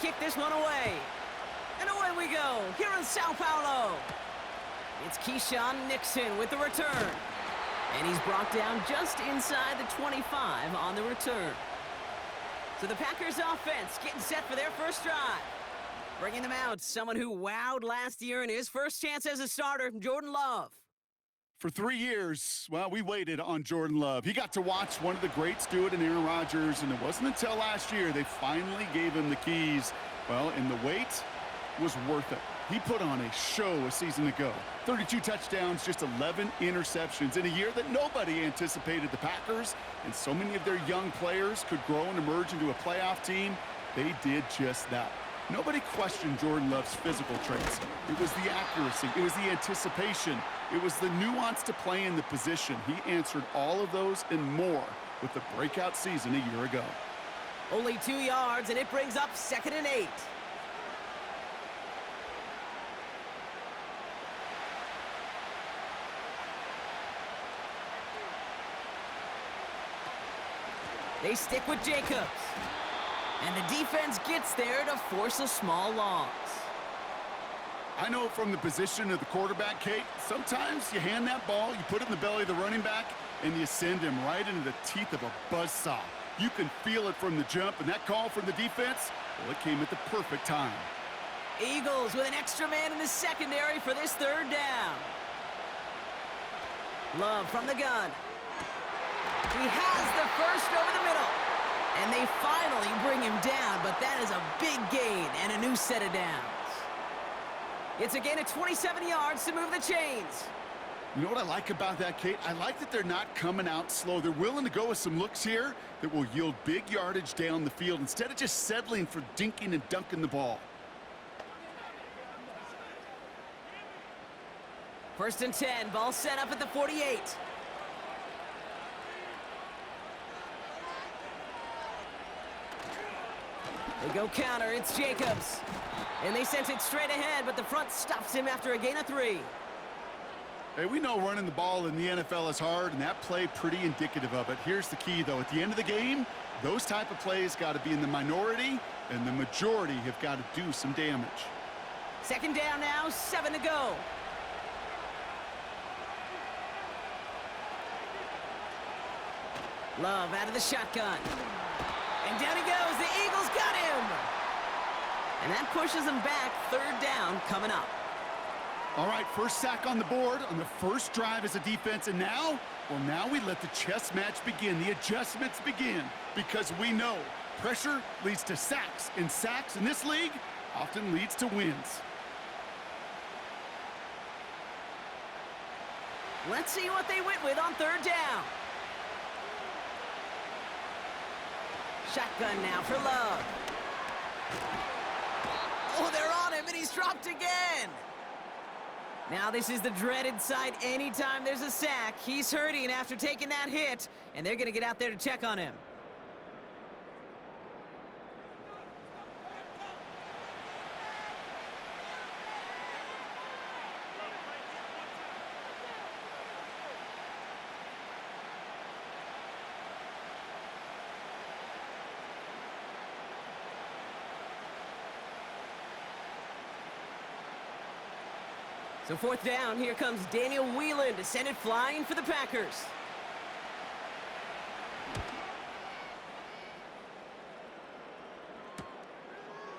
kick this one away. And away we go, here in Sao Paulo. It's Keyshawn Nixon with the return. And he's brought down just inside the 25 on the return. So the Packers offense getting set for their first drive. Bringing them out, someone who wowed last year in his first chance as a starter, Jordan Love. For 3 years, well, we waited on Jordan Love. He got to watch one of the greats do it in Aaron Rodgers, and it wasn't until last year they finally gave him the keys. Well, and the wait was worth it. He put on a show a season ago. 32 touchdowns, just 11 interceptions in a year that nobody anticipated the Packers, and so many of their young players could grow and emerge into a playoff team. They did just that. Nobody questioned Jordan Love's physical traits. It was the accuracy. It was the anticipation. It was the nuance to play in the position. He answered all of those and more with the breakout season a year ago. Only 2 yards, and it brings up 2nd and 8. They stick with Jacobs. And the defense gets there to force a small loss. I know from the position of the quarterback, Kate, sometimes you hand that ball, you put it in the belly of the running back, and you send him right into the teeth of a buzzsaw. You can feel it from the jump, and that call from the defense, well, it came at the perfect time. Eagles with an extra man in the secondary for this 3rd down. Love from the gun. He has the first over the middle. And they finally bring him down, but that is a big gain and a new set of downs. It's a gain of 27 yards to move the chains. You know what I like about that, Kate? I like that they're not coming out slow. They're willing to go with some looks here that will yield big yardage down the field instead of just settling for dinking and dunking the ball. 1st and 10, ball set up at the 48. They go counter, it's Jacobs. And they sent it straight ahead, but the front stops him after a gain of 3. Hey, we know running the ball in the NFL is hard, and that play pretty indicative of it. Here's the key, though. At the end of the game, those type of plays got to be in the minority, and the majority have got to do some damage. 2nd down now, 7 to go. Love out of the shotgun. And down he goes. The Eagles got him. And that pushes them back. 3rd down coming up. All right, first sack on the board on the first drive as a defense. And now, well, now we let the chess match begin. The adjustments begin because we know pressure leads to sacks. And sacks in this league often leads to wins. Let's see what they went with on 3rd down. Shotgun now for Love. Oh, they're on him, and he's dropped again. Now this is the dreaded sight anytime there's a sack. He's hurting after taking that hit, and they're going to get out there to check on him. So 4th down, here comes Daniel Whelan to send it flying for the Packers.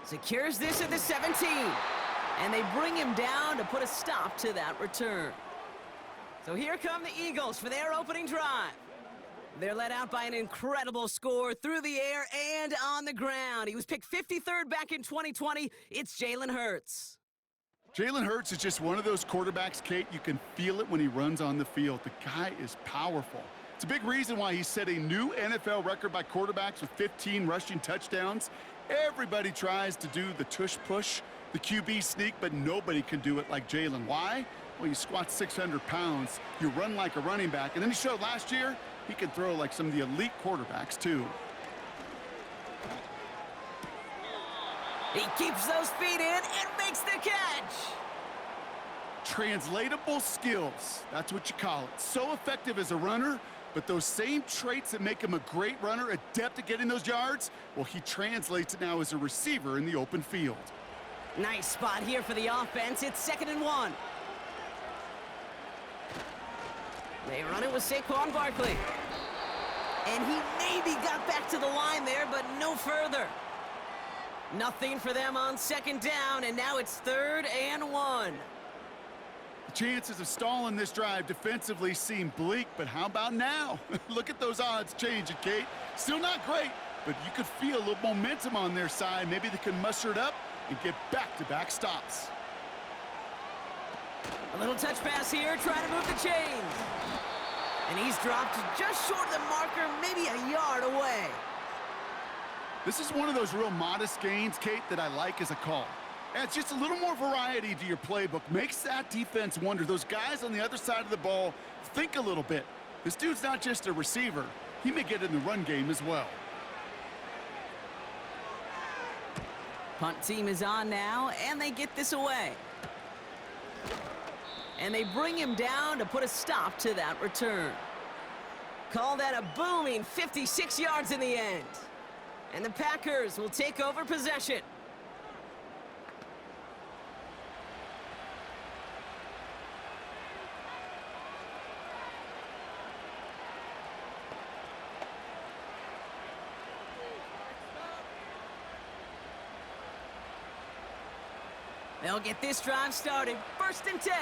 Secures this at the 17. And they bring him down to put a stop to that return. So here come the Eagles for their opening drive. They're led out by an incredible score through the air and on the ground. He was picked 53rd back in 2020. It's Jalen Hurts. Jalen Hurts is just one of those quarterbacks, Kate, you can feel it when he runs on the field. The guy is powerful. It's a big reason why he set a new NFL record by quarterbacks with 15 rushing touchdowns. Everybody tries to do the tush push, the QB sneak, but nobody can do it like Jalen. Why? Well, you squat 600 pounds, you run like a running back, and then he showed last year he can throw like some of the elite quarterbacks too. He keeps those feet in and makes the catch. Translatable skills, that's what you call it. So effective as a runner, But those same traits that make him a great runner, adept at getting those yards, well, he translates it now as a receiver in the open field. Nice spot here for the offense. It's 2nd and 1. They run it with Saquon Barkley. And he maybe got back to the line there, but no further. Nothing for them on 2nd down, and now it's 3rd and 1. The chances of stalling this drive defensively seem bleak, but how about now? Look at those odds changing, Kate. Still not great, but you could feel a little momentum on their side. Maybe they can muster it up and get back-to-back stops. A little touch pass here, trying to move the chains. And he's dropped just short of the marker, maybe a yard away. This is one of those real modest gains, Kate, that I like as a call. Adds just a little more variety to your playbook. Makes that defense wonder. Those guys on the other side of the ball think a little bit. This dude's not just a receiver. He may get in the run game as well. Punt team is on now, and they get this away. And they bring him down to put a stop to that return. Call that a booming 56 yards in the end. And the Packers will take over possession. They'll get this drive started. 1st and 10.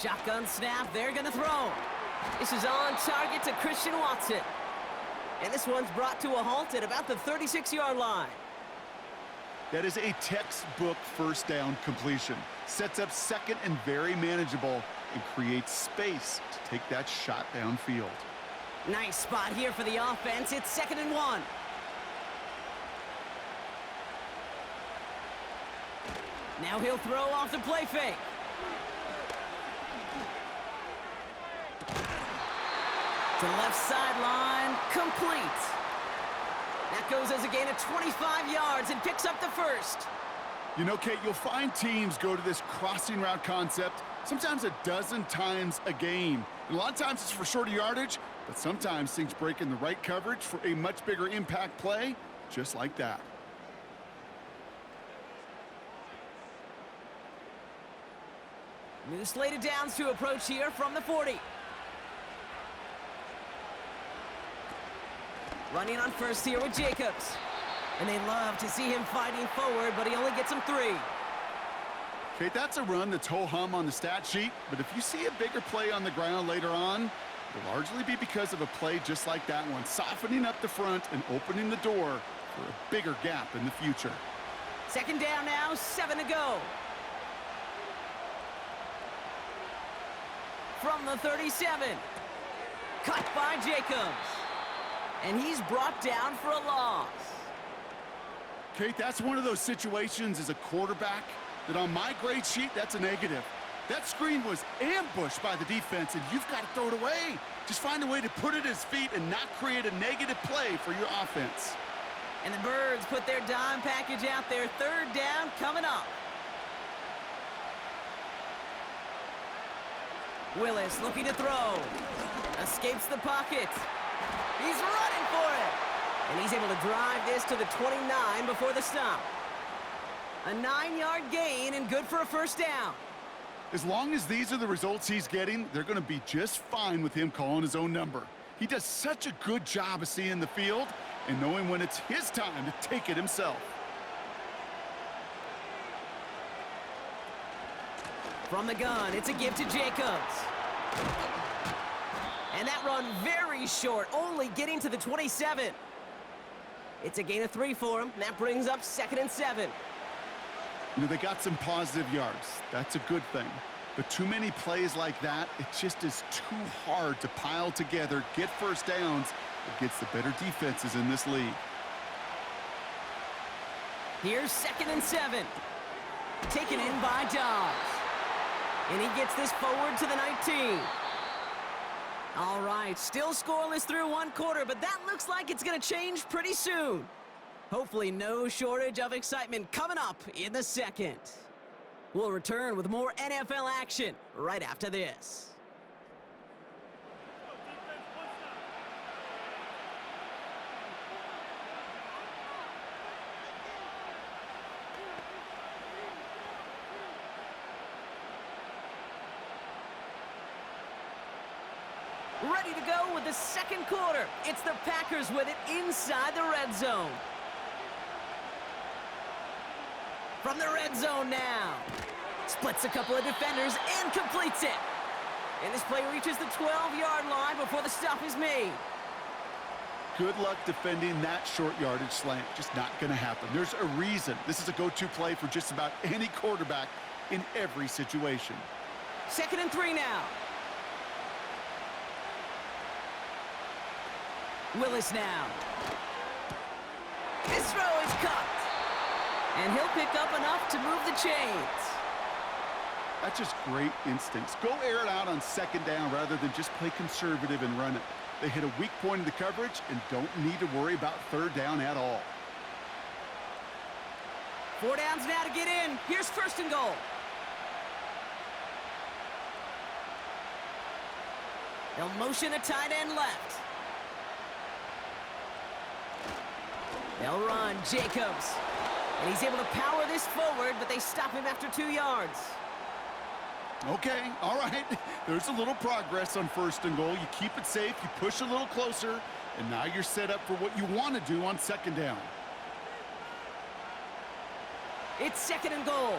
Shotgun snap, they're gonna throw. This is on target to Christian Watson. And this one's brought to a halt at about the 36-yard line. That is a textbook 1st down completion. Sets up 2nd and very manageable and creates space to take that shot downfield. Nice spot here for the offense. It's 2nd and 1. Now he'll throw off the play fake. To left sideline, complete. That goes as a gain of 25 yards and picks up the 1st. You know, Kate, you'll find teams go to this crossing route concept sometimes a dozen times a game. And a lot of times it's for shorter yardage, but sometimes things break in the right coverage for a much bigger impact play, just like that. New slated downs to approach here from the 40. Running on 1st here with Jacobs. And they love to see him fighting forward, but he only gets him 3. Okay, that's a run that's ho-hum on the stat sheet, but if you see a bigger play on the ground later on, it'll largely be because of a play just like that one, softening up the front and opening the door for a bigger gap in the future. 2nd down now, 7 to go. From the 37. Cut by Jacobs. And he's brought down for a loss. Kate, that's one of those situations as a quarterback that on my grade sheet, that's a negative. That screen was ambushed by the defense, and you've got to throw it away. Just find a way to put it at his feet and not create a negative play for your offense. And the Birds put their dime package out there. 3rd down coming up. Willis looking to throw. Escapes the pocket. He's running for it. And he's able to drive this to the 29 before the stop. A 9-yard gain and good for a 1st down. As long as these are the results he's getting, they're going to be just fine with him calling his own number. He does such a good job of seeing the field and knowing when it's his time to take it himself. From the gun, it's a give to Jacobs. And that run very short, only getting to the 27. It's a gain of 3 for him. That brings up 2nd and 7. You know, they got some positive yards. That's a good thing. But too many plays like that, it just is too hard to pile together, get 1st downs against the better defenses in this league. Here's 2nd and 7. Taken in by Dobbs. And he gets this forward to the 19. All right, still scoreless through 1 quarter, but that looks like it's going to change pretty soon. Hopefully no shortage of excitement coming up in the 2nd. We'll return with more NFL action right after this. Ready to go with the second quarter. It's the Packers with it inside the red zone. From the red zone now. Splits a couple of defenders and completes it. And this play reaches the 12-yard line before the stop is made. Good luck defending that short yardage slant. Just not going to happen. There's a reason this is a go-to play for just about any quarterback in every situation. 2nd and 3 now. Willis now. His throw is caught. And he'll pick up enough to move the chains. That's just great instincts. Go air it out on 2nd down rather than just play conservative and run it. They hit a weak point in the coverage and don't need to worry about 3rd down at all. 4 downs now to get in. Here's 1st and goal. They'll motion a tight end left. They'll run Jacobs. And he's able to power this forward, but they stop him after 2 yards. Okay, all right. There's a little progress on 1st and goal. You keep it safe, you push a little closer, and now you're set up for what you want to do on 2nd down. It's 2nd and goal.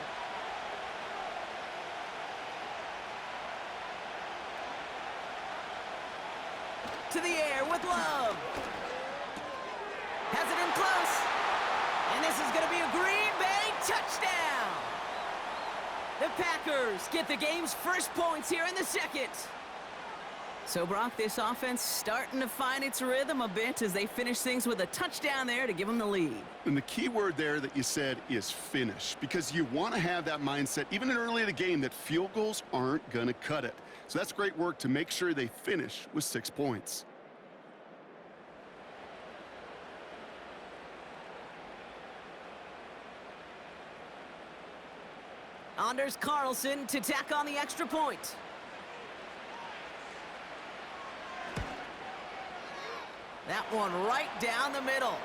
To the air with Love. Has it in close. And this is going to be a Green Bay touchdown. The Packers get the game's first points here in the 2nd. So, Brock, this offense starting to find its rhythm a bit as they finish things with a touchdown there to give them the lead. And the key word there that you said is finish, because you want to have that mindset, even early in the game, that field goals aren't going to cut it. So that's great work to make sure they finish with 6 points. Anders Carlson to tack on the extra point. That one right down the middle.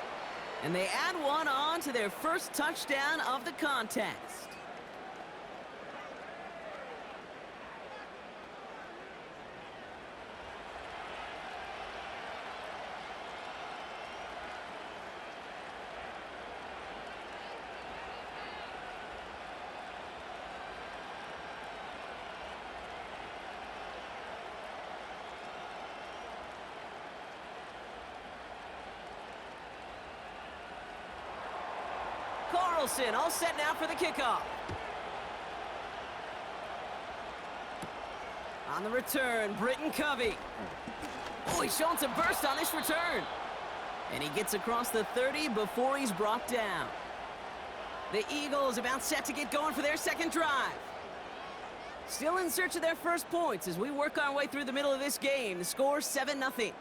And they add one on to their first touchdown of the contest. Carlson all set now for the kickoff. On the return, Britton Covey. Oh, he's showing some burst on this return. And he gets across the 30 before he's brought down. The Eagles about set to get going for their second drive. Still in search of their first points as we work our way through the middle of this game. The score 7-0.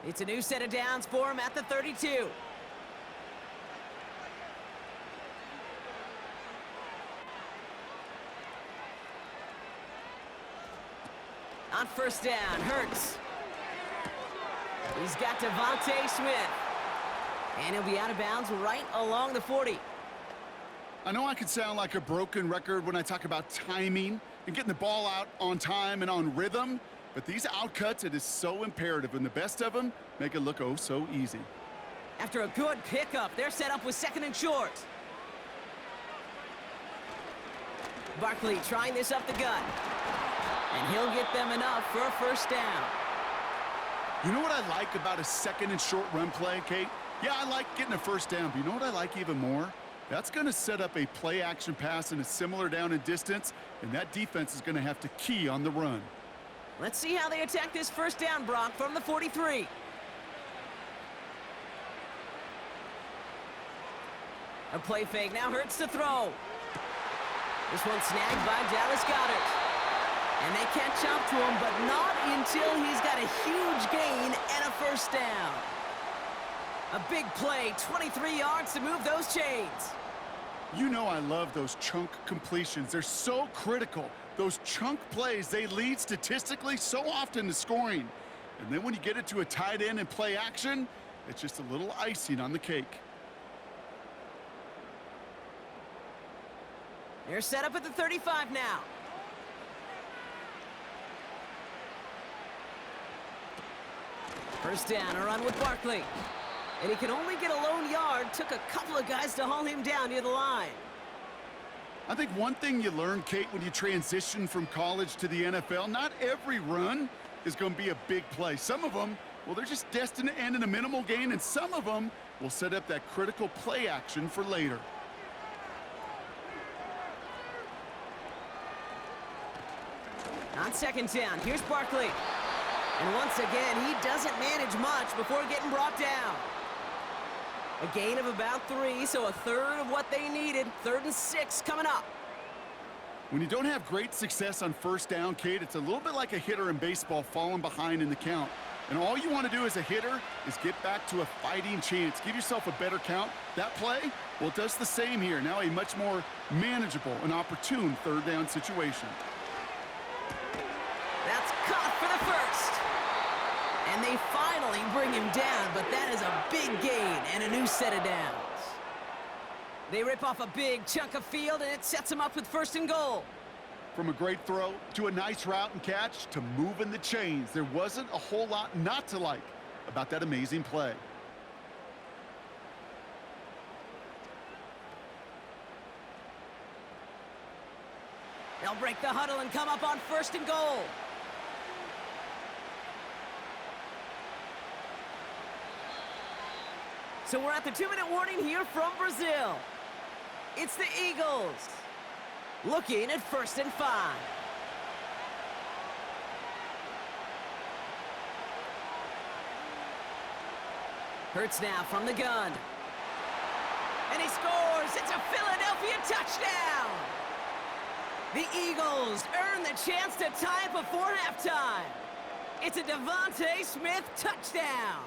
It's a new set of downs for him at the 32. On 1st down, Hurts. He's got Devontae Smith. And he'll be out of bounds right along the 40. I know I could sound like a broken record when I talk about timing and getting the ball out on time and on rhythm, but these outcuts, it is so imperative, and the best of them make it look oh so easy. After a good pickup, they're set up with 2nd and short. Barkley trying this up the gut. And he'll get them enough for a 1st down. You know what I like about a 2nd and short run play, Kate? Yeah, I like getting a 1st down, but you know what I like even more? That's going to set up a play-action pass in a similar down and distance, and that defense is going to have to key on the run. Let's see how they attack this 1st down, Brock, from the 43. A play fake, now Hurts to throw. This one snagged by Dallas Goedert. And they catch up to him, but not until he's got a huge gain and a first down. A big play, 23 yards to move those chains. You know I love those chunk completions. They're so critical. Those chunk plays, they lead statistically so often to scoring. And then when you get it to a tight end and play action, it's just a little icing on the cake. They're set up at the 35 now. First down, a run with Barkley. And he can only get a lone yard. Took a couple of guys to haul him down near the line. I think one thing you learn, Kate, when you transition from college to the NFL, not every run is going to be a big play. Some of them, well, they're just destined to end in a minimal gain, and some of them will set up that critical play action for later. On second down, here's Barkley. And once again, he doesn't manage much before getting brought down. A gain of about 3, so a third of what they needed. 3rd and 6 coming up. When you don't have great success on first down, Kate, it's a little bit like a hitter in baseball falling behind in the count. And all you want to do as a hitter is get back to a fighting chance. Give yourself a better count. That play, well, it does the same here. Now a much more manageable and opportune 3rd down situation. That's caught for the first. And they finally bring him down, but that is a big gain and a new set of downs. They rip off a big chunk of field, and it sets them up with 1st and goal. From a great throw to a nice route and catch to moving the chains, there wasn't a whole lot not to like about that amazing play. They'll break the huddle and come up on 1st and goal. So we're at the 2-minute warning here from Brazil. It's the Eagles. Looking at 1st and 5. Hurts now from the gun. And he scores. It's a Philadelphia touchdown. The Eagles earn the chance to tie it before halftime. It's a Devontae Smith touchdown.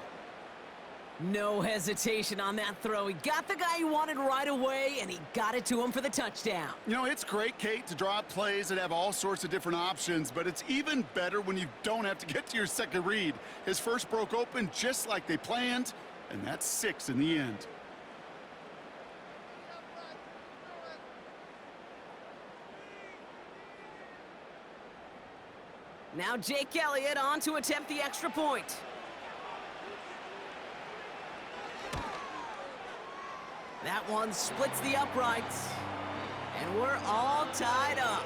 No hesitation on that throw. He got the guy he wanted right away, and he got it to him for the touchdown. You know, it's great, Kate, to draw up plays that have all sorts of different options, but it's even better when you don't have to get to your second read. His first broke open just like they planned, and that's 6 in the end. Now Jake Elliott on to attempt the extra point. That one splits the uprights, and we're all tied up.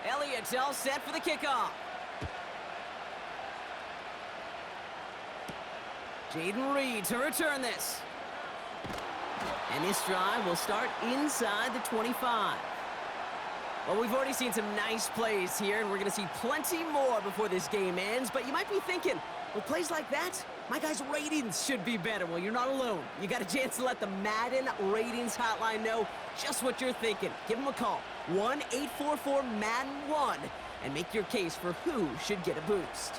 Elliott's all set for the kickoff. Jaden Reed to return this. And this drive will start inside the 25. Well, we've already seen some nice plays here, and we're going to see plenty more before this game ends. But you might be thinking, well, plays like that, my guys' ratings should be better. Well, you're not alone. You got a chance to let the Madden ratings hotline know just what you're thinking. Give them a call, 1-844-MADDEN-1, and make your case for who should get a boost.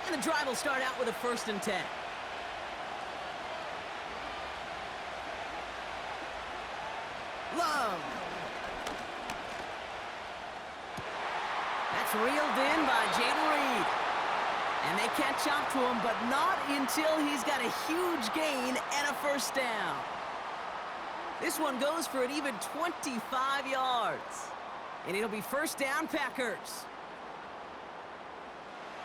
And the drive will start out with a 1st and 10. Love. That's reeled in by Jaden Reed. And they catch up to him, but not until he's got a huge gain and a 1st down. This one goes for an even 25 yards. And it'll be 1st down, Packers.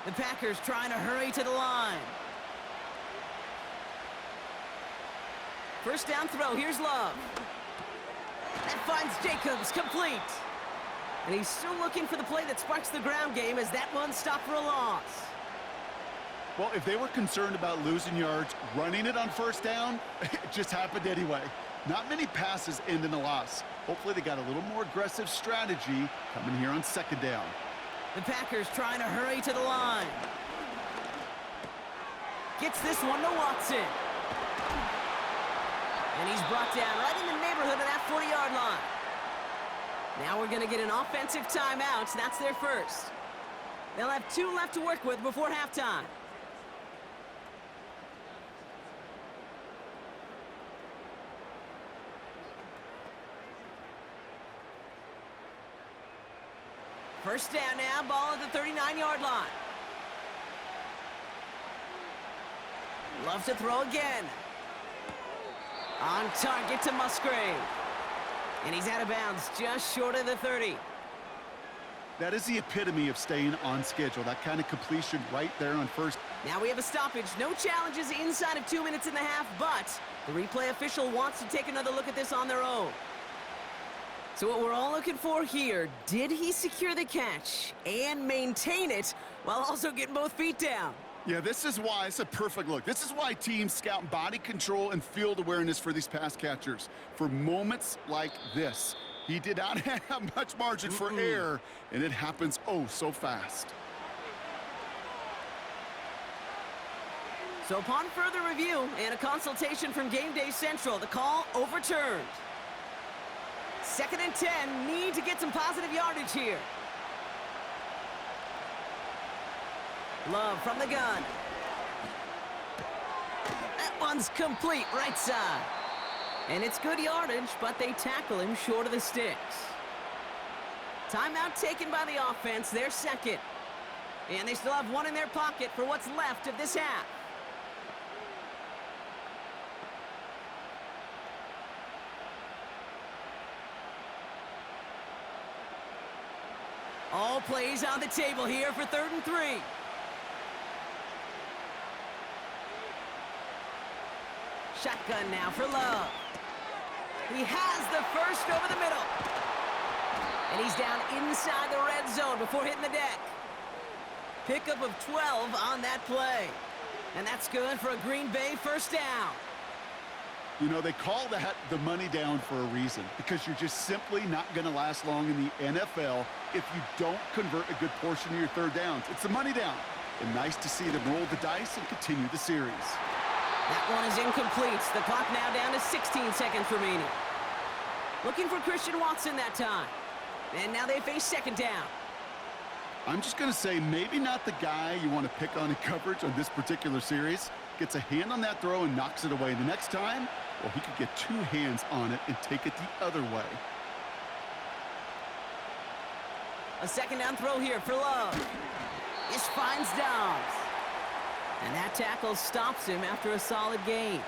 The Packers trying to hurry to the line. First down throw, here's Love. That finds Jacobs, complete. And he's still looking for the play that sparks the ground game as that one stopped for a loss. Well, if they were concerned about losing yards, running it on first down, it just happened anyway. Not many passes end in a loss. Hopefully they got a little more aggressive strategy coming here on second down. The Packers trying to hurry to the line. Gets this one to Watson. And he's brought down right in the neighborhood of that 40-yard line. Now we're going to get an offensive timeout. That's their first. They'll have 2 left to work with before halftime. First down now, ball at the 39-yard line. Love to throw again. On target to Musgrave. And he's out of bounds just short of the 30. That is the epitome of staying on schedule. That kind of completion right there on first. Now we have a stoppage. No challenges inside of 2 minutes and a half, but the replay official wants to take another look at this on their own. So what we're all looking for here, did he secure the catch and maintain it while also getting both feet down? Yeah, this is why it's a perfect look. This is why teams scout body control and field awareness for these pass catchers. For moments like this, he did not have much margin for error, and it happens oh so fast. So upon further review and a consultation from Game Day Central, the call overturned. 2nd and 10, need to get some positive yardage here. Love from the gun. That one's complete, right side. And it's good yardage, but they tackle him short of the sticks. Timeout taken by the offense, their second. And they still have one in their pocket for what's left of this half. All plays on the table here for 3rd and 3. Shotgun now for Love. He has the first over the middle. And he's down inside the red zone before hitting the deck. Pickup of 12 on that play. And that's good for a Green Bay first down. You know, they call that the money down for a reason, because you're just simply not going to last long in the NFL if you don't convert a good portion of your third downs. It's the money down. And nice to see them roll the dice and continue the series. That one is incomplete. The clock now down to 16 seconds remaining. Looking for Christian Watson that time. And now they face second down. I'm just going to say maybe not the guy you want to pick on in coverage on this particular series. Gets a hand on that throw and knocks it away. The next time, well, he could get 2 hands on it and take it the other way. A second down throw here for Love. This finds Dobbs. And that tackle stops him after a solid gain.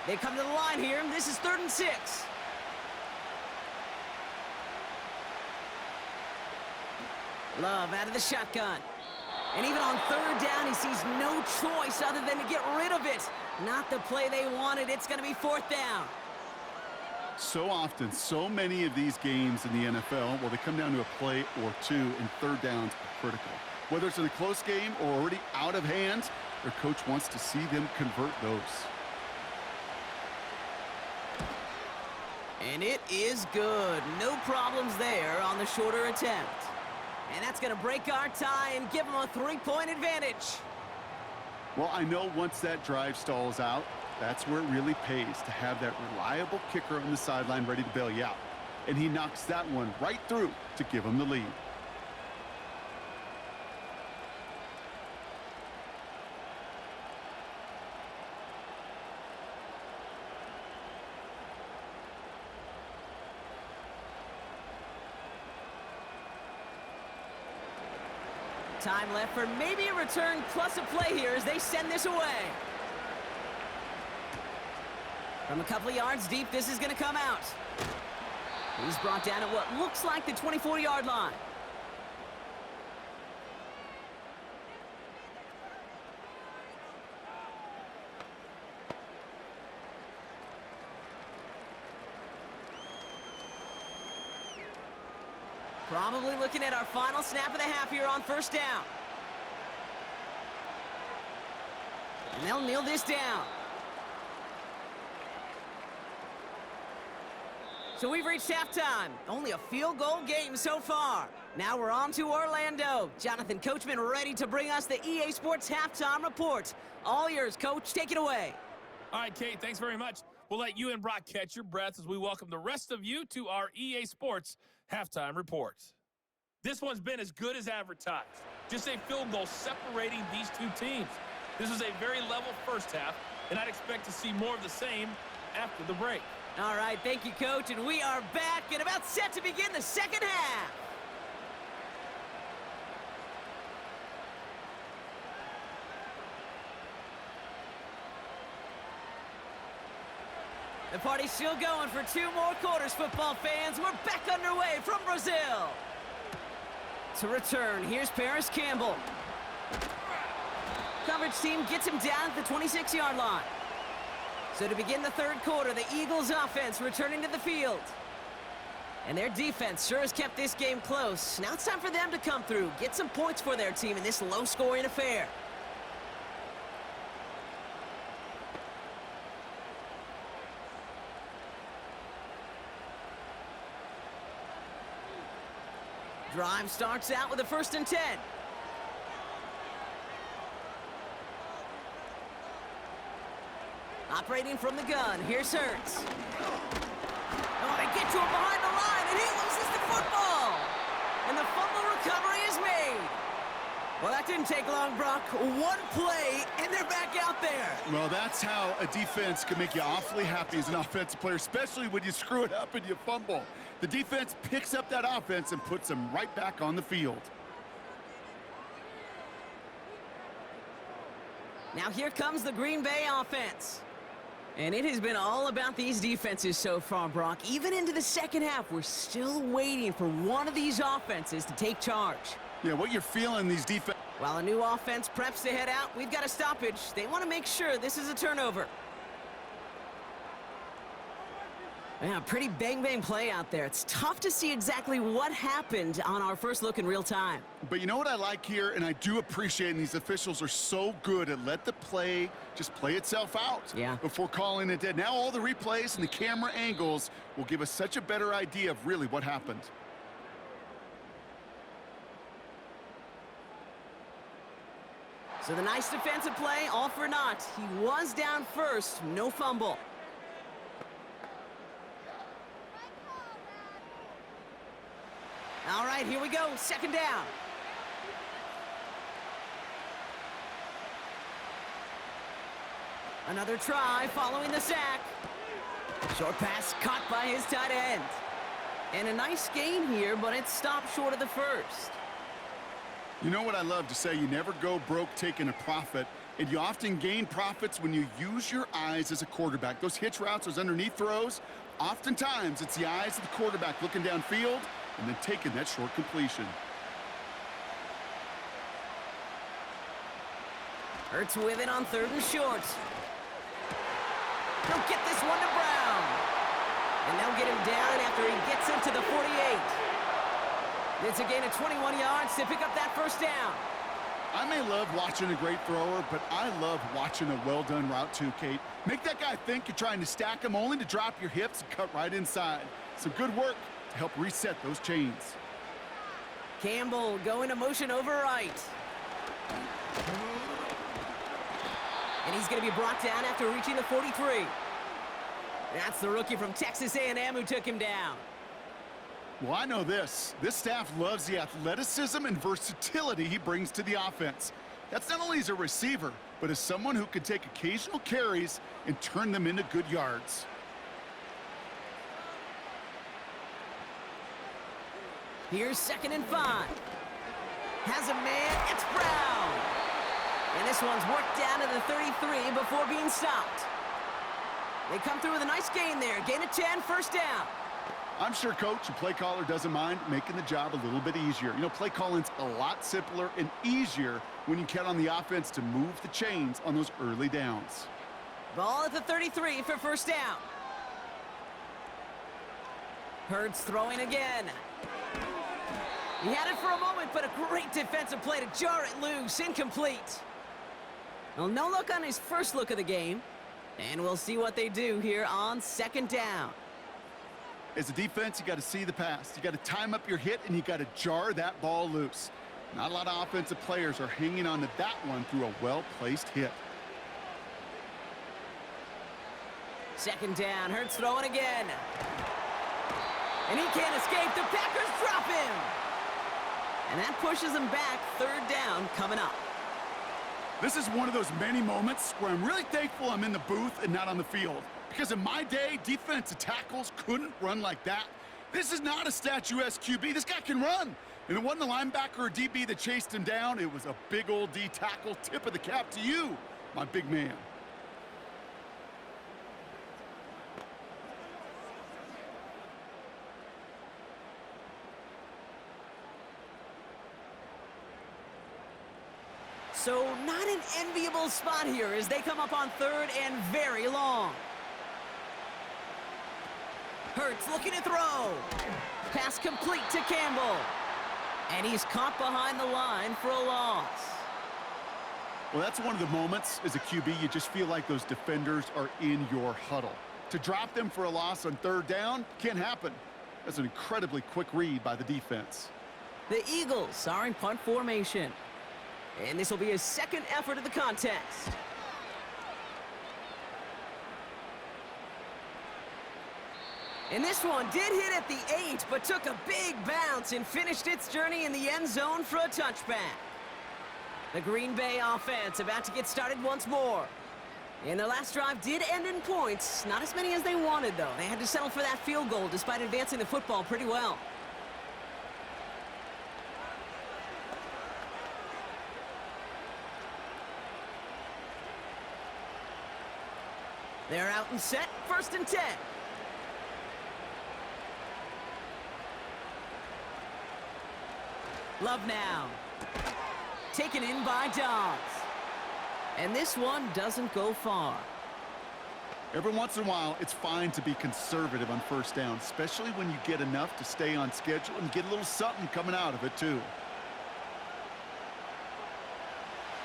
They come to the line here. This is 3rd and 6. Love out of the shotgun. And even on 3rd down, he sees no choice other than to get rid of it. Not the play they wanted. It's going to be 4th down. So often, so many of these games in the NFL, well, they come down to a play or 2, and 3rd downs are critical. Whether it's in a close game or already out of hand, their coach wants to see them convert those. And it is good. No problems there on the shorter attempt. And that's going to break our tie and give them a 3-point advantage. Well, I know once that drive stalls out, that's where it really pays to have that reliable kicker on the sideline ready to bail you out. And he knocks that one right through to give them the lead. Time left for maybe a return plus a play here as they send this away. From a couple of yards deep, this is going to come out. He's brought down at what looks like the 24-yard line. Probably looking at our final snap of the half here on first down. And they'll kneel this down. So we've reached halftime. Only a field goal game so far. Now we're on to Orlando. Jonathan Coachman ready to bring us the EA Sports Halftime Report. All yours, Coach. Take it away. All right, Kate, thanks very much. We'll let you and Brock catch your breath as we welcome the rest of you to our EA Sports Halftime Report. This one's been as good as advertised. Just a field goal separating these two teams. This was a very level first half, and I'd expect to see more of the same after the break. All right, thank you, Coach, and we are back and about set to begin the second half. The party's still going for 2 more quarters, football fans. We're back underway from Brazil. To return, here's Paris Campbell. Coverage team gets him down at the 26-yard line. So to begin the third quarter, the Eagles offense returning to the field. And their defense sure has kept this game close. Now it's time for them to come through, get some points for their team in this low-scoring affair. Drive starts out with a 1st and 10. Operating from the gun, here's Hurts. Oh, they get to him behind the line, and he loses the football. And the fumble recovery is made. Well, that didn't take long, Brock. One play, and they're back out there. Well, that's how a defense can make you awfully happy as an offensive player, especially when you screw it up and you fumble. The defense picks up that offense and puts them right back on the field. Now here comes the Green Bay offense. And it has been all about these defenses so far, Brock. Even into the second half, we're still waiting for one of these offenses to take charge. Yeah, what you're feeling, these defense. While a new offense preps to head out, we've got a stoppage. They want to make sure this is a turnover. Yeah, pretty bang-bang play out there. It's tough to see exactly what happened on our first look in real time. But you know what I like here, and I do appreciate, and these officials are so good at let the play just play itself out before calling it dead. Now all the replays and the camera angles will give us such a better idea of really what happened. So the nice defensive play, all for naught. He was down first, no fumble. All right, here we go, 2nd down. Another try following the sack. Short pass caught by his tight end. And a nice gain here, but it stopped short of the first. You know what I love to say? You never go broke taking a profit, and you often gain profits when you use your eyes as a quarterback. Those hitch routes, those underneath throws, oftentimes it's the eyes of the quarterback looking downfield and then taking that short completion. Hurts with it on 3rd and short. They'll get this one to Brown. And they'll get him down after he gets into the 48. It's a gain of 21 yards to pick up that 1st down. I may love watching a great thrower, but I love watching a well-done route too, Kate. Make that guy think you're trying to stack him only to drop your hips and cut right inside. Some good work to help reset those chains. Campbell going to motion over right. And he's going to be brought down after reaching the 43. That's the rookie from Texas A&M who took him down. Well, I know this. This staff loves the athleticism and versatility he brings to the offense. That's not only as a receiver, but as someone who can take occasional carries and turn them into good yards. Here's 2nd and 5. Has a man, it's Brown. And this one's worked down to the 33 before being stopped. They come through with a nice gain there. Gain of 10, first down. I'm sure coach and play caller doesn't mind making the job a little bit easier. You know, play calling's a lot simpler and easier when you count on the offense to move the chains on those early downs. Ball at the 33 for first down. Hurts throwing again. He had it for a moment, but a great defensive play to jar it loose. Incomplete. Well, no look on his first look of the game. And we'll see what they do here on second down. As a defense, you got to see the pass. You got to time up your hit, and you got to jar that ball loose. Not a lot of offensive players are hanging on to that one through a well-placed hit. Second down, Hurts throwing again. And he can't escape. The Packers drop him. And that pushes him back. Third down coming up. This is one of those many moments where I'm really thankful I'm in the booth and not on the field. Because in my day, defensive tackles couldn't run like that. This is not a statuesque QB. This guy can run. And it wasn't the linebacker or DB that chased him down. It was a big old D tackle. Tip of the cap to you, my big man. So not an enviable spot here as they come up on third and very long. Hurts looking to throw. Pass complete to Campbell. And he's caught behind the line for a loss. Well, that's one of the moments as a QB you just feel like those defenders are in your huddle. To drop them for a loss on third down can't happen. That's an incredibly quick read by the defense. The Eagles are in punt formation. And this will be his second effort of the contest. And this one did hit at the 8, but took a big bounce and finished its journey in the end zone for a touchback. The Green Bay offense about to get started once more. And their last drive did end in points. Not as many as they wanted, though. They had to settle for that field goal despite advancing the football pretty well. They're out and set, first and 10. Love now. Taken in by Dobbs. And this one doesn't go far. Every once in a while, it's fine to be conservative on first down, especially when you get enough to stay on schedule and get a little something coming out of it, too.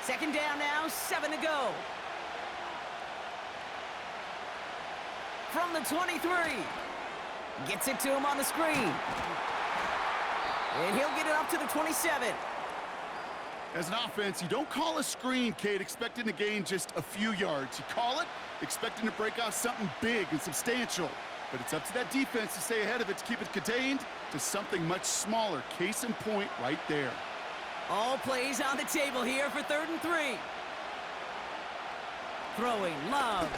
Second down now, 7 to go. From the 23. Gets it to him on the screen. And he'll get it up to the 27. As an offense, you don't call a screen, Kate, expecting to gain just a few yards. You call it expecting to break out something big and substantial. But it's up to that defense to stay ahead of it, to keep it contained to something much smaller. Case in point right there. All plays on the table here for 3rd and 3. Throwing, Love.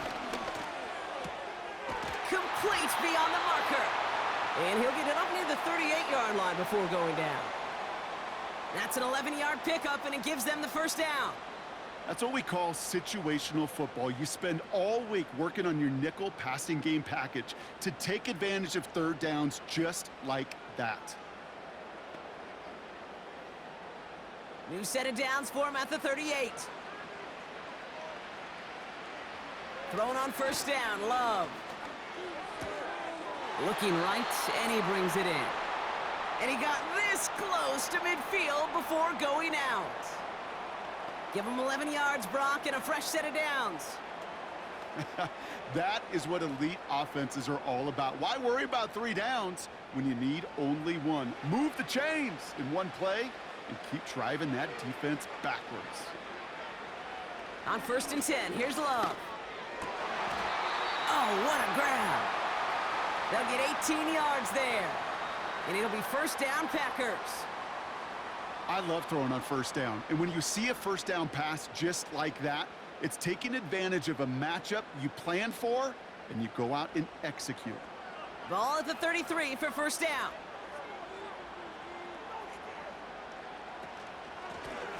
Complete beyond the marker. And he'll get it up near the 38-yard line before going down. That's an 11-yard pickup, and it gives them the first down. That's what we call situational football. You spend all week working on your nickel passing game package to take advantage of third downs just like that. New set of downs for him at the 38. Thrown on first down, Love. Looking right, and he brings it in. And he got this close to midfield before going out. Give him 11 yards, Brock, and a fresh set of downs. That is what elite offenses are all about. Why worry about 3 downs when you need only 1? Move the chains in one play and keep driving that defense backwards. On 1st and 10, here's Love. Oh, what a grab. They'll get 18 yards there. And it'll be first down, Packers. I love throwing on first down. And when you see a first down pass just like that, it's taking advantage of a matchup you plan for, and you go out and execute. Ball at the 33 for first down.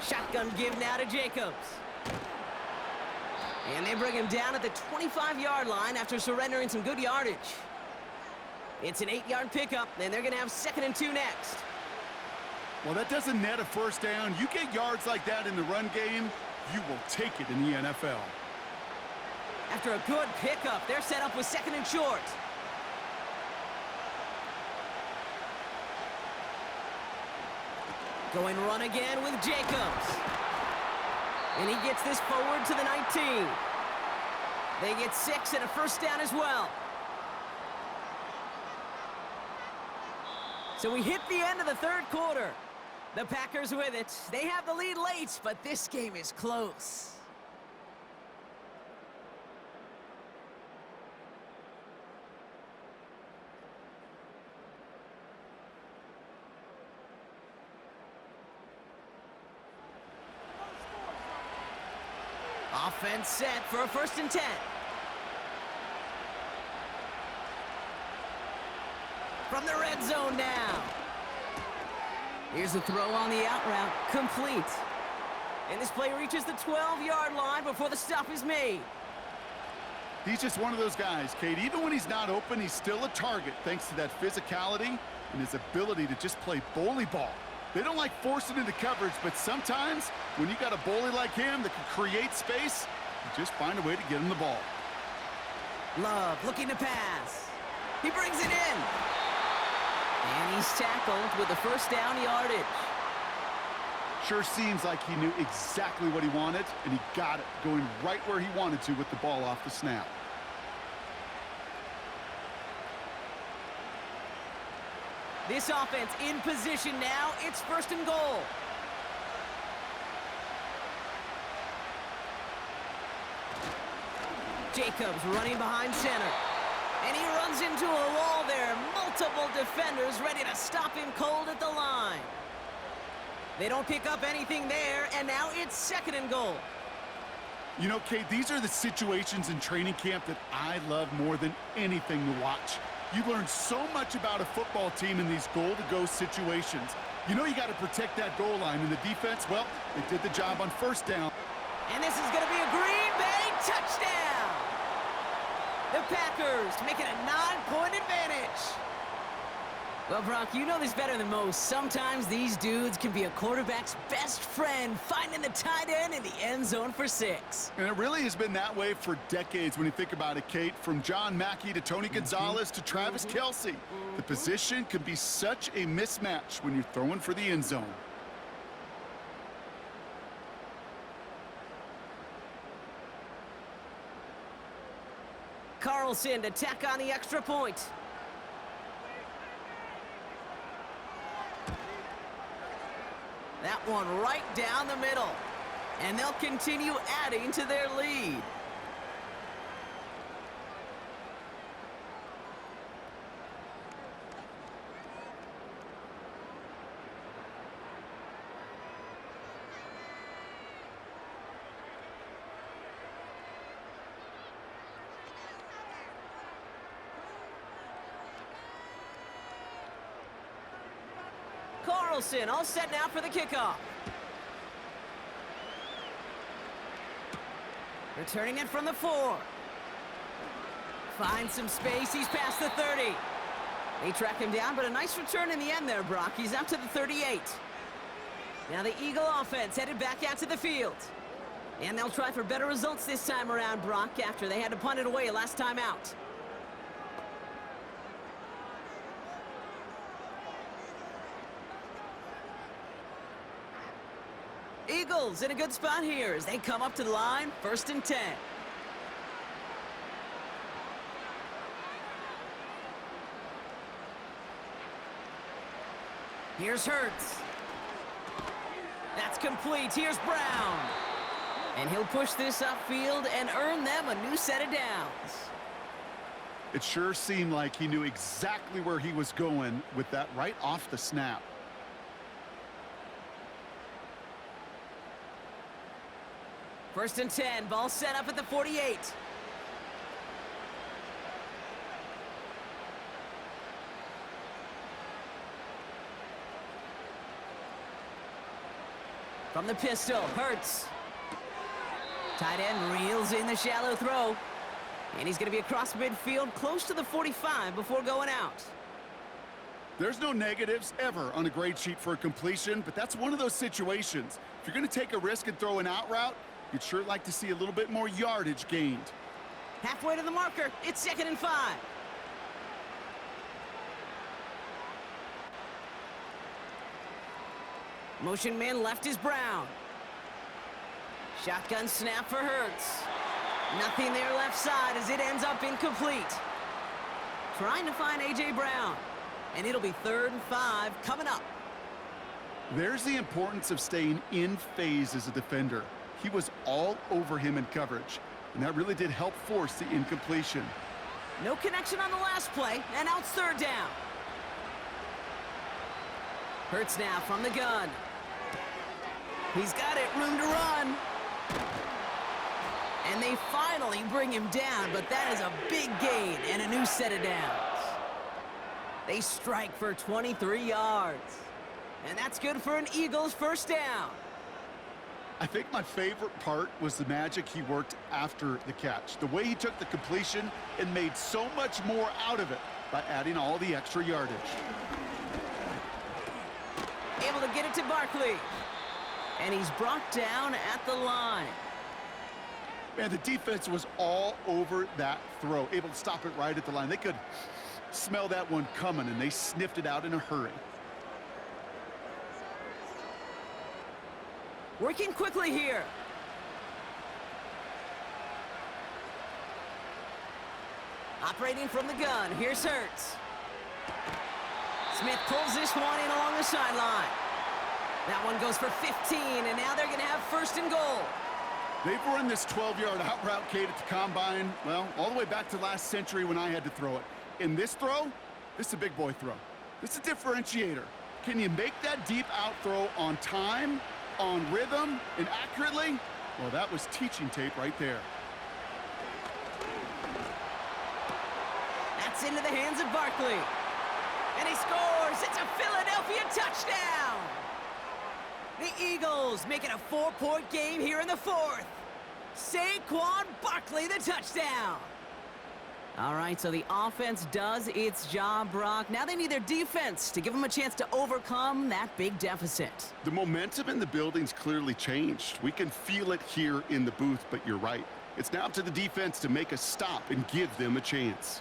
Shotgun give now to Jacobs. And they bring him down at the 25-yard line after surrendering some good yardage. It's an 8-yard pickup, and they're going to have 2nd and 2 next. Well, that doesn't net a first down. You get yards like that in the run game, you will take it in the NFL. After a good pickup, they're set up with 2nd and short. Going run again with Jacobs. And he gets this forward to the 19. They get 6 and a first down as well. So we hit the end of the 3rd quarter. The Packers with it. They have the lead late, but this game is close. Offense set for a 1st and 10. From the red zone now. Here's the throw on the out route. Complete. And this play reaches the 12-yard line before the stop is made. He's just one of those guys, Kate. Even when he's not open, he's still a target thanks to that physicality and his ability to just play bully ball. They don't like forcing into coverage, but sometimes when you got a bully like him that can create space, you just find a way to get him the ball. Love looking to pass. He brings it in. And he's tackled with the first down yardage. Sure seems like he knew exactly what he wanted, and he got it, going right where he wanted to with the ball off the snap. This offense in position now. It's 1st and goal. Jacobs running behind center. And he runs into a wall there. Multiple defenders ready to stop him cold at the line. They don't pick up anything there, and now it's 2nd and goal. You know, Kate, these are the situations in training camp that I love more than anything to watch. You learn so much about a football team in these goal-to-go situations. You know you got to protect that goal line, and the defense, well, they did the job on 1st down. And this is going to be a Green Bay touchdown. The Packers making a 9-point advantage. Well, Brock, you know this better than most. Sometimes these dudes can be a quarterback's best friend, finding the tight end in the end zone for 6. And it really has been that way for decades when you think about it, Kate. From John Mackey to Tony Gonzalez to Travis Kelce. The position can be such a mismatch when you're throwing for the end zone. Carlson to tack on the extra point. That one right down the middle. And they'll continue adding to their lead. Carlson all set now for the kickoff. Returning it from the 4. Finds some space. He's past the 30. They track him down, but a nice return in the end there, Brock. He's up to the 38. Now the Eagle offense headed back out to the field. And they'll try for better results this time around, Brock, after they had to punt it away last time out. Eagles in a good spot here as they come up to the line, 1st and 10. Here's Hurts. That's complete. Here's Brown. And he'll push this upfield and earn them a new set of downs. It sure seemed like he knew exactly where he was going with that right off the snap. First and 10, ball set up at the 48. From the pistol, Hurts. Tight end reels in the shallow throw. And he's going to be across midfield, close to the 45 before going out. There's no negatives ever on a grade sheet for a completion, but that's one of those situations. If you're going to take a risk and throw an out route, you'd sure like to see a little bit more yardage gained. Halfway to the marker. It's 2nd and 5. Motion man left is Brown. Shotgun snap for Hurts. Nothing there left side as it ends up incomplete. Trying to find A.J. Brown. And it'll be 3rd and 5 coming up. There's the importance of staying in phase as a defender. He was all over him in coverage, and that really did help force the incompletion. No connection on the last play, and now it's 3rd down. Hurts now from the gun. He's got it, room to run. And they finally bring him down, but that is a big gain and a new set of downs. They strike for 23 yards. And that's good for an Eagles 1st down. I think my favorite part was the magic he worked after the catch. The way he took the completion and made so much more out of it by adding all the extra yardage. Able to get it to Barkley. And he's brought down at the line. Man, the defense was all over that throw, able to stop it right at the line. They could smell that one coming, and they sniffed it out in a hurry. Working quickly here. Operating from the gun. Here's Hurts. Smith pulls this one in along the sideline. That one goes for 15, and now they're going to have 1st and goal. They've run this 12-yard out route, Kate, at the combine, well, all the way back to last century when I had to throw it. In this throw, this is a big boy throw. This is a differentiator. Can you make that deep out throw on time, on rhythm, and accurately? Well, that was teaching tape right there. That's into the hands of Barkley. And he scores. It's a Philadelphia touchdown. The Eagles make it a 4-point game here in the 4th. Saquon Barkley, the touchdown. All right, so the offense does its job, Brock. Now they need their defense to give them a chance to overcome that big deficit. The momentum in the building's clearly changed. We can feel it here in the booth, but you're right. It's now up to the defense to make a stop and give them a chance.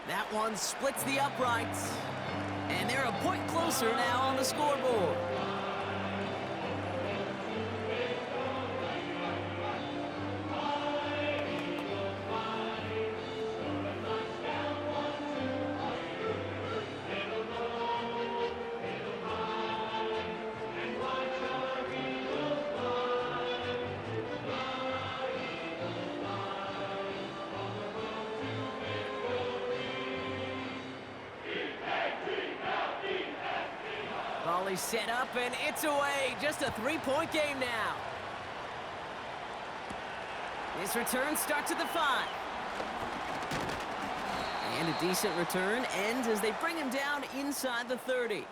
That one splits the uprights. And they're a point closer now on the scoreboard. Volley set up, and it's away. Just a 3-point game now. This return starts at the 5. And a decent return ends as they bring him down inside the 30.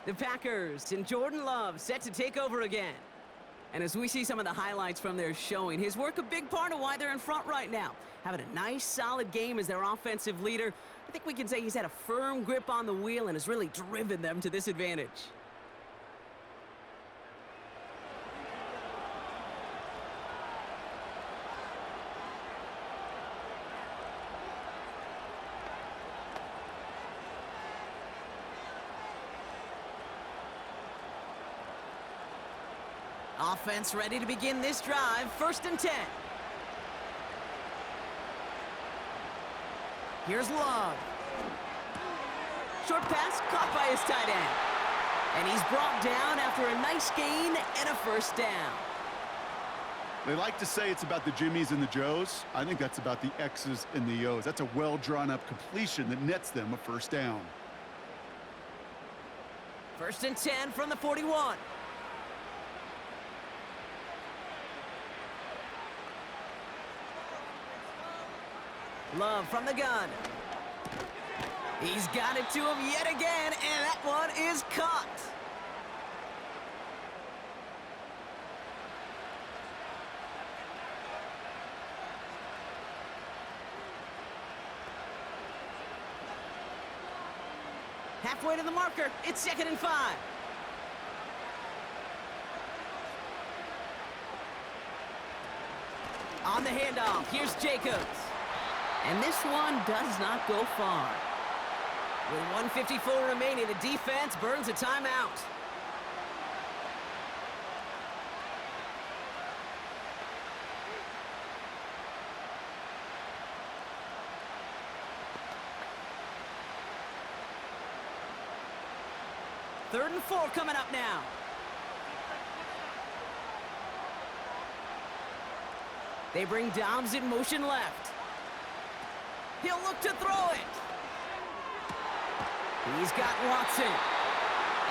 The Packers and Jordan Love set to take over again. And as we see some of the highlights from their showing, his work a big part of why they're in front right now. Having a nice, solid game as their offensive leader. I think we can say he's had a firm grip on the wheel and has really driven them to this advantage. Offense ready to begin this drive. 1st and 10. Here's Love. Short pass caught by his tight end. And he's brought down after a nice gain and a 1st down. They like to say it's about the Jimmies and the Joes. I think that's about the X's and the O's. That's a well-drawn-up completion that nets them a 1st down. 1st and 10 from the 41. Love from the gun. He's got it to him yet again, and that one is caught. Halfway to the marker. It's 2nd and 5. On the handoff, here's Jacobs. And this one does not go far. With 1:54 remaining, the defense burns a timeout. Third and 4 coming up now. They bring Dobbs in motion left. He'll look to throw it. He's got Watson.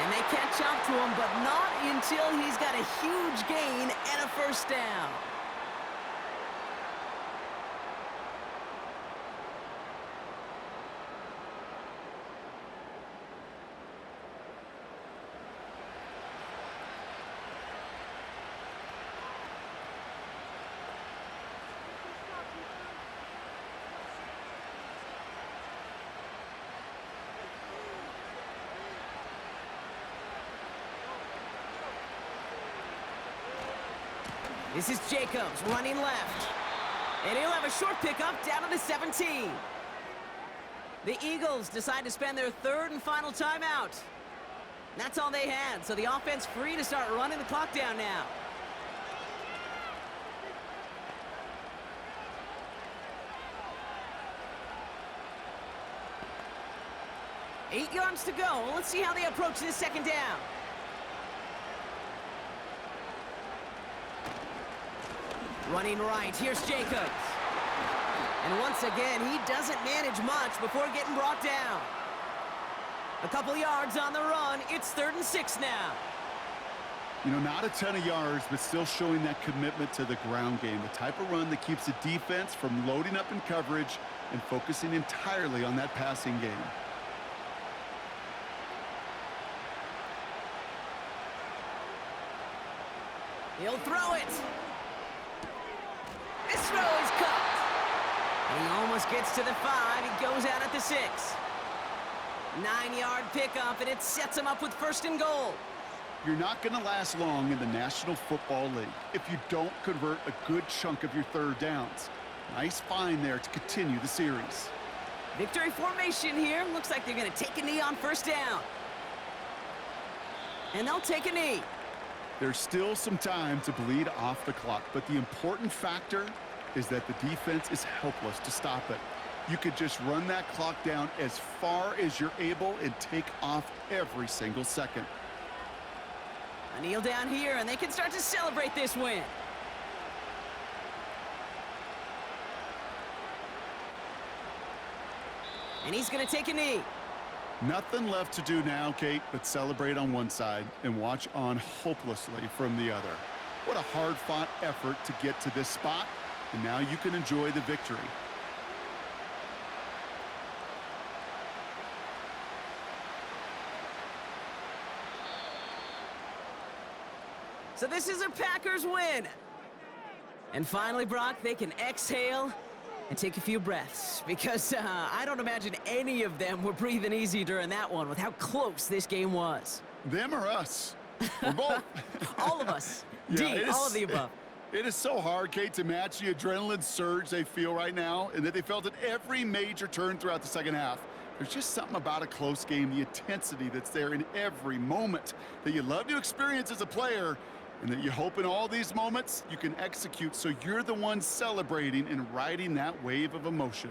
And they catch up to him, but not until he's got a huge gain and a first down. This is Jacobs running left. And he'll have a short pickup down to the 17. The Eagles decide to spend their third and final timeout. That's all they had, so the offense free to start running the clock down now. Eight yards to go. Let's see how they approach this second down. Running right, here's Jacobs. And once again, he doesn't manage much before getting brought down. A couple yards on the run, it's 3rd and 6 now. You know, not a ton of yards, but still showing that commitment to the ground game. The type of run that keeps the defense from loading up in coverage and focusing entirely on that passing game. He'll throw it. This throw is caught. And he almost gets to the 5. He goes out at the 6. 9-yard pickup, and it sets him up with 1st and goal. You're not going to last long in the National Football League if you don't convert a good chunk of your third downs. Nice find there to continue the series. Victory formation here. Looks like they're going to take a knee on 1st down. And they'll take a knee. There's still some time to bleed off the clock, but the important factor is that the defense is helpless to stop it. You could just run that clock down as far as you're able and take off every single second. A kneel down here, and they can start to celebrate this win. And he's going to take a knee. Nothing left to do now, Kate, but celebrate on one side and watch on hopelessly from the other. What a hard-fought effort to get to this spot, and now you can enjoy the victory. So this is a Packers win. And finally, Brock, they can exhale and take a few breaths, because I don't imagine any of them were breathing easy during that one with how close this game was. Them or us? We're both. All of us. Yeah, all of the above. It is so hard, Kate, to match the adrenaline surge they feel right now and that they felt at every major turn throughout the second half. There's just something about a close game, the intensity that's there in every moment that you love to experience as a player, and that you hope in all these moments you can execute so you're the one celebrating and riding that wave of emotion.